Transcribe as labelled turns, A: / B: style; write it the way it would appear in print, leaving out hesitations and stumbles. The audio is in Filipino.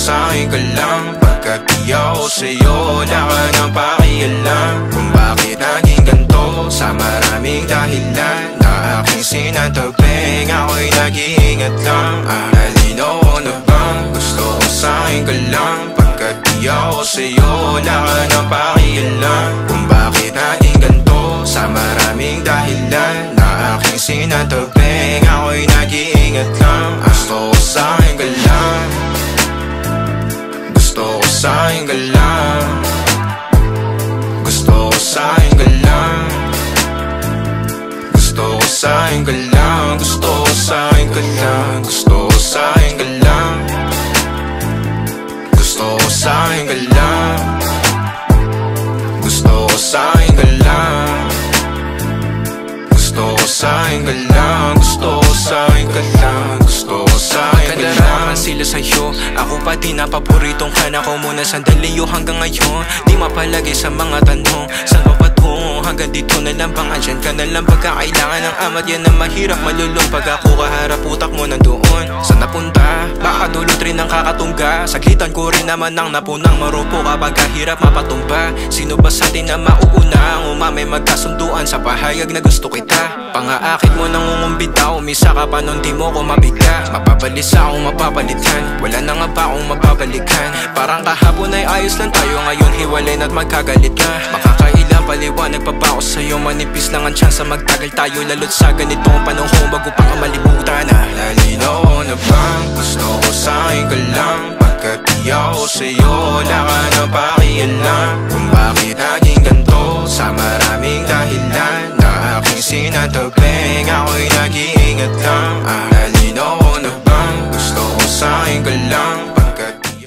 A: sa'kin ka lang. Pagkat di ako sa'yo, wala ka nang pakialam. Kung bakit naging ganito, sa maraming dahilan na aking sinataping, ako'y nag-iingat lang. Halino ko na bang gusto ko sa'kin ka lang. Pagkat di ako sa'yo, wala ka nang pakialam. Kung bakit naging ganito, sa maraming dahilan na aking sinataping, ako'y nag-iingat lang. Gusto ko sa'kin ka lang. Gusto ko sa'kin ka lang. Gusto ko sa'kin ka lang. Gusto ko sa'kin ka lang. Gusto ko sa'kin ka lang. Gusto ko sa'kin ka lang. Gusto ko sa'kin ka lang. Gusto ko sa'kin ka lang. Gusto ko sa'kin ka lang. Gusto ko sa'kin ka lang. Gusto ko sa'kin ka lang.
B: Sila sa'yo, ako pa din na paboritong ka na ko muna sandali yo hanggang ngayon. Di mapalagay sa mga tanong, saan pa patungo? Hanggang dito na lang bang andyan ka na lang pagkakailangan ng amat? Yan ang mahirap malulong pag ako kaharap utak mo nandoon. Saan napunta? Baka dulot rin ang kakatungga. Saglitan ko rin naman ang napunang marupo kapag kahirap mapatumba. Sino ba sa atin na mauuna ang umamay magkasunduan sa pahayag na gusto kita? Pangaakit mo nang umumbita, umisa ka pa nun di mo ko mabiga. Mapabalisa akong mapapalitan, wala na nga ba akong mapabalikan? Parang kahapon ay ayos lang tayo, ngayon hiwalay na't magkagalit ka. Makakailang paliwanag pa ba ako sa'yo? Manipis lang ang tsansa magtagal tayo, lalo't sa ganitong panahon bago pa ka malibutan.
A: Nalinaw ko na bang gusto ko sa'kin ka lang. Pagkat di ako sa'yo, wala ka nang pakialam. Kung